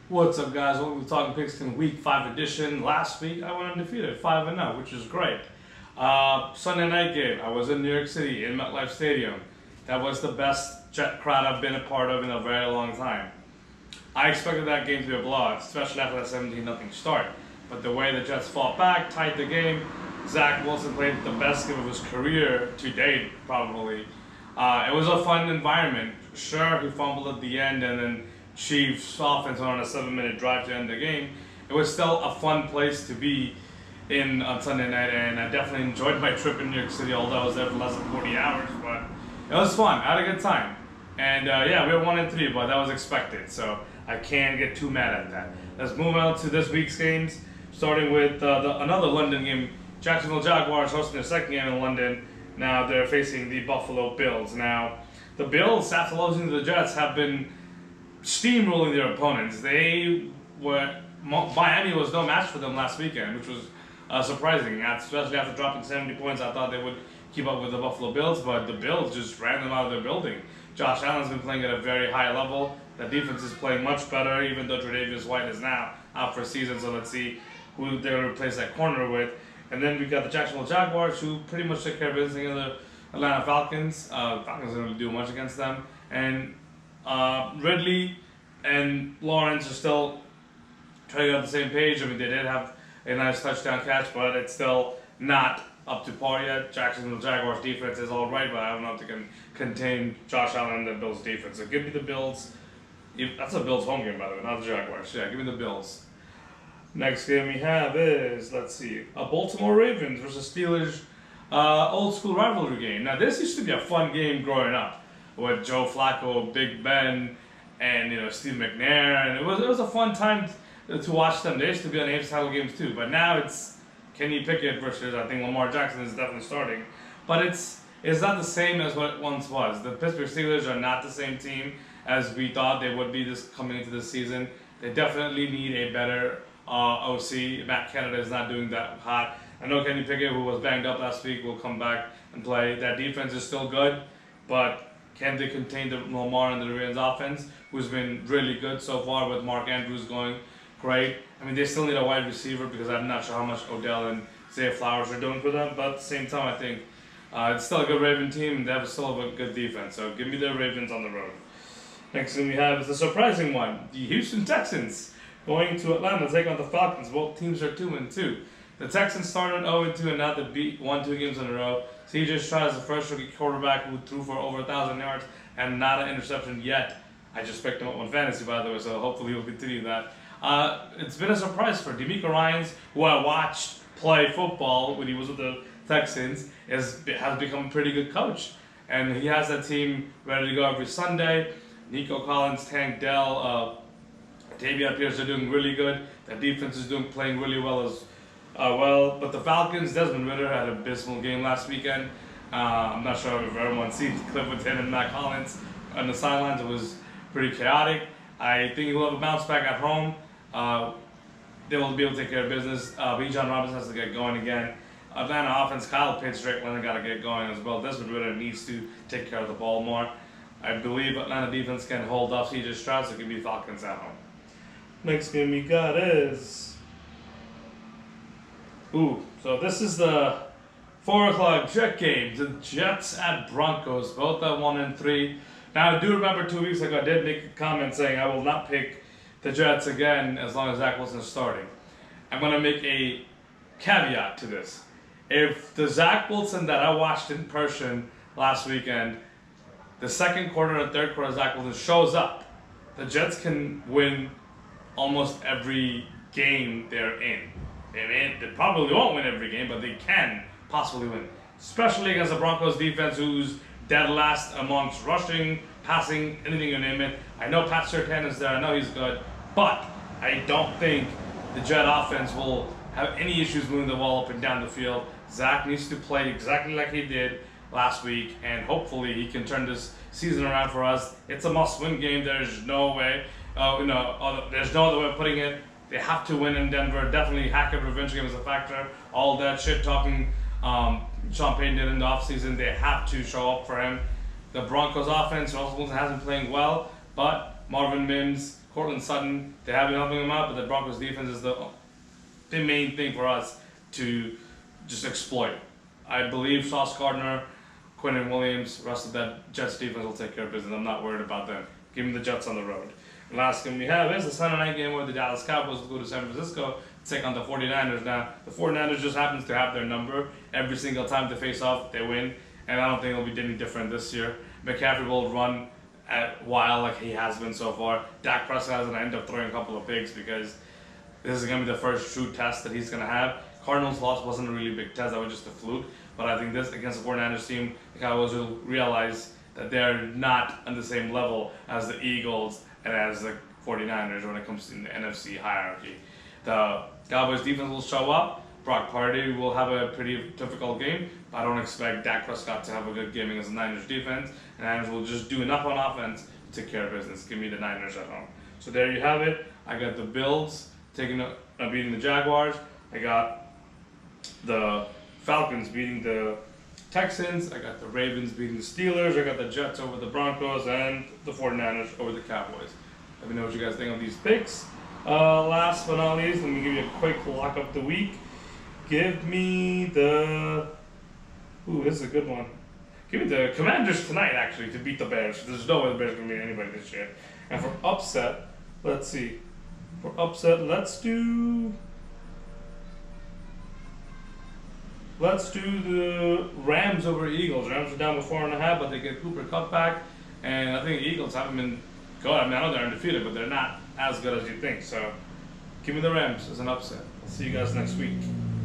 What's up, guys? Welcome to Talking Pigskin Week 5 edition. Last week, I went undefeated, 5-0, which is great. Sunday night game, I was in New York City, in MetLife Stadium. That was the best Jet crowd I've been a part of in a very long time. I expected that game to be a blowout, especially after that 17-0 start. But the way the Jets fought back, tied the game, Zach Wilson played the best game of his career to date, probably. It was a fun environment. Sure, he fumbled at the end, and then Chiefs offense went on a 7-minute drive to end the game. It was still a fun place to be in on Sunday night, and I definitely enjoyed my trip in New York City, although I was there for less than 40 hours, but it was fun. I had a good time. And yeah, we were 1-3, but that was expected, so I can't get too mad at that. Let's move on to this week's games, starting with another London game. Jacksonville Jaguars hosting their second game in London. Now they're facing the Buffalo Bills. Now, the Bills, after losing to the Jets, have been steamrolling their opponents. Miami was no match for them last weekend, which was surprising, especially after dropping 70 points. I thought they would keep up with the Buffalo Bills, but the Bills just ran them out of their building. Josh Allen's been playing at a very high level. The defense is playing much better, even though Tre'Davious White is now out for a season, so let's see who they're going to replace that corner with. And then we've got the Jacksonville Jaguars, who pretty much took care of business against the Atlanta Falcons. Falcons didn't really do much against them. And Ridley and Lawrence are still trying to get on the same page. I mean, they did have a nice touchdown catch, but it's still not up to par yet. Jacksonville Jaguars defense is all right, but I don't know if they can contain Josh Allen and the Bills defense. So give me the Bills. That's a Bills home game, by the way, not the Jaguars. Yeah, give me the Bills. Next game we have is, let's see, a Baltimore Ravens versus Steelers old school rivalry game. Now, this used to be a fun game growing up with Joe Flacco, Big Ben, and Steve McNair, and it was a fun time to watch them. They used to be on AFC title games too, but now it's Kenny Pickett versus, I think, Lamar Jackson is definitely starting. But it's not the same as what it once was. The Pittsburgh Steelers are not the same team as we thought they would be this coming into this season. They definitely need a better OC. Matt Canada is not doing that hot. I know Kenny Pickett, who was banged up last week, will come back and play. That defense is still good, but can they contain the Lamar and the Ravens offense, who's been really good so far with Mark Andrews going great? I mean, they still need a wide receiver because I'm not sure how much Odell and Zay Flowers are doing for them, but at the same time, I think it's still a good Raven team, and they still have a good defense. So give me the Ravens on the road. Next thing we have is the surprising one, the Houston Texans going to Atlanta to take on the Falcons. Both teams are 2-2. The Texans started 0-2 and now they won 2 games in a row. C.J. Stroud is the first rookie quarterback who threw for over 1,000 yards and not an interception yet. I just picked him up on fantasy, by the way, so hopefully he'll continue that. It's been a surprise for DeMeco Ryans, who I watched play football when he was with the Texans, has become a pretty good coach. And he has that team ready to go every Sunday. Nico Collins, Tank Dell, Davion Pierce are doing really good. The defense is playing really well as well. But the Falcons, Desmond Ridder had an abysmal game last weekend. I'm not sure if everyone's seen the clip with him and Matt Collins on the sidelines. It was pretty chaotic. I think he'll have a bounce back at home. They will be able to take care of business. Bijan Robinson has to get going again. Atlanta offense, Kyle Pitts, Drake London got to get going as well. Desmond Ridder needs to take care of the ball more. I believe Atlanta defense can hold off C.J. Stroud, so it can be Falcons at home. Next game we got is... so this is the 4 o'clock Jet game. The Jets at Broncos, both at 1-3. Now, I do remember 2 weeks ago I did make a comment saying I will not pick the Jets again as long as Zach Wilson is starting. I'm going to make a caveat to this. If the Zach Wilson that I watched in person last weekend, the second quarter and third quarter Zach Wilson shows up, the Jets can win almost every game they're in. They probably won't win every game, but they can possibly win. Especially against the Broncos defense, who's dead last amongst rushing, passing, anything you name it. I know Pat Surtain is there, I know he's good, but I don't think the Jet offense will have any issues moving the ball up and down the field. Zach needs to play exactly like he did last week, and hopefully he can turn this season around for us. It's a must-win game. There's no way, there's no other way of putting it. They have to win in Denver. Definitely Hackett revenge game is a factor. All that shit talking Sean Payton did in the offseason, they have to show up for him. The Broncos offense, Russell Wilson hasn't been playing well, but Marvin Mims, Cortland Sutton, they have been helping him out, but the Broncos defense is the main thing for us to just exploit. I believe Sauce Gardner, Quentin Williams, rest of that Jets defense will take care of business. I'm not worried about them. Give me the Jets on the road. The last game we have is the Sunday night game where the Dallas Cowboys will go to San Francisco to take on the 49ers. Now, the 49ers just happens to have their number. Every single time they face off, they win. And I don't think it'll be any different this year. McCaffrey will run wild like he has been so far. Dak Prescott is going to end up throwing a couple of picks because this is going to be the first true test that he's going to have. Cardinals' loss wasn't a really big test. That was just a fluke. But I think this, against the 49ers team, the Cowboys will realize that they're not on the same level as the Eagles and as the 49ers when it comes to the NFC hierarchy. The Cowboys defense will show up. Brock Purdy will have a pretty difficult game. But I don't expect Dak Prescott to have a good game against the Niners defense. And the Niners will just do enough on offense to take care of business. Give me the Niners at home. So there you have it. I got the Bills beating the Jaguars. I got the Falcons beating the Texans. I got the Ravens beating the Steelers. I got the Jets over the Broncos and the 49ers over the Cowboys. Let me know what you guys think of these picks. Last but not least, let me give you a quick lock of the week. Give me the... Ooh, this is a good one. Give me the Commanders tonight, actually, to beat the Bears. There's no way the Bears are going to beat anybody this year. And for upset, let's see. For upset, let's do the Rams over Eagles. Rams are down to 4.5, but they get Cooper Kupp back. And I think the Eagles haven't been good. I mean, I know they're undefeated, but they're not as good as you think. So give me the Rams as an upset. I'll see you guys next week.